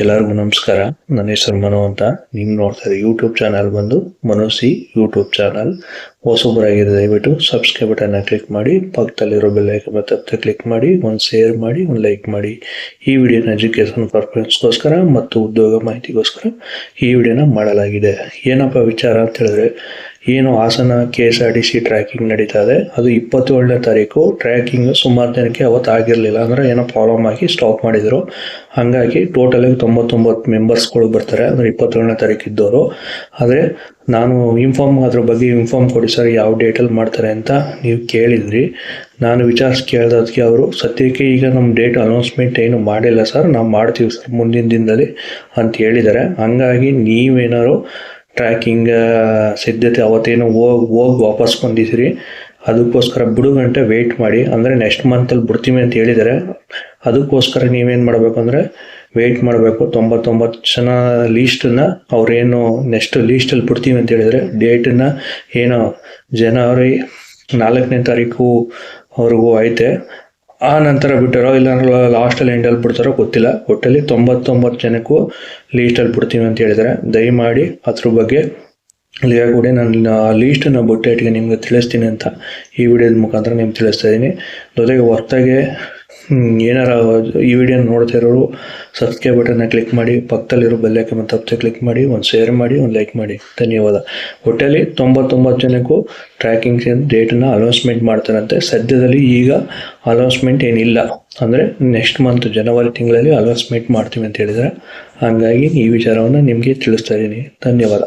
ಎಲ್ಲರಿಗೂ ನಮಸ್ಕಾರ. ನನ್ನ ಹೆಸರು ಮನು ಅಂತ. ನೀವು ನೋಡ್ತಾರೆ ಯೂಟ್ಯೂಬ್ ಚಾನಲ್ ಬಂದು ಮನೋಸಿ ಯೂಟ್ಯೂಬ್ ಚಾನಲ್. ಹೊಸಬರಾಗಿರೋ ದಯವಿಟ್ಟು ಸಬ್ಸ್ಕ್ರೈಬ್ ಬಟನ್ನ ಕ್ಲಿಕ್ ಮಾಡಿ, ಪಕ್ಕದಲ್ಲಿರೋ ಬೆಲ್ ಐಕಾನ್ ಮತ್ತೆ ಕ್ಲಿಕ್ ಮಾಡಿ, ಒಂದು ಶೇರ್ ಮಾಡಿ, ಒಂದು ಲೈಕ್ ಮಾಡಿ. ಈ ವಿಡಿಯೋನ ಎಜುಕೇಷನ್ ಪರ್ಪಸ್ಗೋಸ್ಕರ ಮತ್ತು ಉದ್ಯೋಗ ಮಾಹಿತಿಗೋಸ್ಕರ ಈ ವಿಡಿಯೋನ ಮಾಡಲಾಗಿದೆ. ಏನಪ್ಪ ವಿಚಾರ ಅಂತ ಹೇಳಿದ್ರೆ, ಏನು ಹಾಸನ KSRTC ಟ್ರ್ಯಾಕಿಂಗ್ ನಡೀತಾ ಇದೆ. ಅದು 27ನೇ ತಾರೀಕು ಟ್ರ್ಯಾಕಿಂಗ್. ಸುಮಾರು ಜನಕ್ಕೆ ಅವತ್ತು ಆಗಿರಲಿಲ್ಲ, ಅಂದರೆ ಏನೋ ಪ್ರಾಬ್ಲಮ್ ಆಗಿ ಸ್ಟಾಪ್ ಮಾಡಿದರು. ಹಾಗಾಗಿ ಟೋಟಲಾಗಿ 99 ಮೆಂಬರ್ಸ್ಗಳು ಬರ್ತಾರೆ, ಅಂದರೆ 27ನೇ ತಾರೀಕು ಇದ್ದವರು. ಆದರೆ ನಾನು ಅದ್ರ ಬಗ್ಗೆ ಇನ್ಫಾರ್ಮ್ ಕೊಡಿ ಸರ್, ಯಾವ ಡೇಟಲ್ಲಿ ಮಾಡ್ತಾರೆ ಅಂತ ನೀವು ಕೇಳಿದ್ರಿ. ನಾನು ವಿಚಾರಿಸಿ ಕೇಳಿದಕ್ಕೆ ಅವರು ಸದ್ಯಕ್ಕೆ ಈಗ ನಮ್ಮ ಡೇಟ್ ಅನೌನ್ಸ್ಮೆಂಟ್ ಏನು ಮಾಡಿಲ್ಲ ಸರ್, ನಾವು ಮಾಡ್ತೀವಿ ಸರ್ ಮುಂದಿನ ದಿನದಲ್ಲಿ ಅಂತ ಹೇಳಿದ್ದಾರೆ. ಹಂಗಾಗಿ ನೀವೇನಾದ್ರು ಟ್ರ್ಯಾಕಿಂಗ್ ಸಿದ್ಧತೆ ಅವತ್ತೇನು ಹೋಗಿ ವಾಪಸ್ ಬಂದಿದ್ದೀರಿ, ಅದಕ್ಕೋಸ್ಕರ ಬಿಡುಗಂಟೆ ವೆಯ್ಟ್ ಮಾಡಿ. ಅಂದರೆ ನೆಕ್ಸ್ಟ್ ಮಂತಲ್ಲಿ ಬಿಡ್ತೀವಿ ಅಂತ ಹೇಳಿದ್ದಾರೆ. ಅದಕ್ಕೋಸ್ಕರ ನೀವೇನು ಮಾಡಬೇಕು ಅಂದರೆ ವೆಯ್ಟ್ ಮಾಡಬೇಕು. 99 ಜನ ಲೀಸ್ಟನ್ನು ಅವ್ರೇನು ನೆಕ್ಸ್ಟ್ ಲೀಸ್ಟಲ್ಲಿ ಬಿಡ್ತೀವಿ ಅಂತ ಹೇಳಿದರೆ ಡೇಟನ್ನು ಏನೋ ಜನವರಿ 4ನೇ ತಾರೀಕು ಅವ್ರಿಗೂ ಐತೆ. ಆ ನಂತರ ಬಿಟ್ಟಾರೋ ಇಲ್ಲ ಲಾಸ್ಟಲ್ಲಿ ಎಂಡಲ್ಲಿ ಬಿಡ್ತಾರೋ ಗೊತ್ತಿಲ್ಲ. ಒಟ್ಟಲ್ಲಿ 99 ಜನಕ್ಕೂ ಲೀಸ್ಟಲ್ಲಿ ಬಿಡ್ತೀವಿ ಅಂತ ಹೇಳಿದರೆ ದಯಮಾಡಿ ಅದ್ರ ಬಗ್ಗೆ ಕ್ಲಿಯರ್ ಕೊಡಿ. ನಾನು ಆ ಲೀಸ್ಟನ್ನು ಬುಟ್ಟೆಟ್ಟಿಗೆ ನಿಮ್ಗೆ ತಿಳಿಸ್ತೀನಿ ಅಂತ ಈ ವಿಡಿಯೋದ ಮುಖಾಂತರ ನಿಮ್ಗೆ ತಿಳಿಸ್ತಾ ಇದ್ದೀನಿ. ಜೊತೆಗೆ ಹೊರತಾಗೆ ಏನಾರ ಈ ವಿಡಿಯೋ ನೋಡ್ತಾ ಇರೋರು ಸಬ್ಸ್ಕ್ರೈಬ್ ಬಟನ್ನ ಕ್ಲಿಕ್ ಮಾಡಿ, ಪಕ್ಕದಲ್ಲಿರೋ ಬೆಲ್ ಐಕಾನ್ ಮತ್ತೆ ಕ್ಲಿಕ್ ಮಾಡಿ, ಒಂದು ಶೇರ್ ಮಾಡಿ, ಒಂದು ಲೈಕ್ ಮಾಡಿ. ಧನ್ಯವಾದ. ಒಟ್ಟಲ್ಲಿ 99 ಜನಕ್ಕೂ ಟ್ರ್ಯಾಕಿಂಗ್ ಡೇಟನ್ನು ಅನೌನ್ಸ್ಮೆಂಟ್ ಮಾಡ್ತಾರಂತೆ. ಸದ್ಯದಲ್ಲಿ ಈಗ ಅನೌನ್ಸ್ಮೆಂಟ್ ಏನಿಲ್ಲ, ಅಂದರೆ ನೆಕ್ಸ್ಟ್ ಮಂತ್ ಜನವರಿ ತಿಂಗಳಲ್ಲಿ ಅನೌನ್ಸ್ಮೆಂಟ್ ಮಾಡ್ತೀವಿ ಅಂತ ಹೇಳಿದರೆ. ಹಾಗಾಗಿ ಈ ವಿಚಾರವನ್ನು ನಿಮಗೆ ತಿಳಿಸ್ತಾ ಇದ್ದೀನಿ. ಧನ್ಯವಾದ.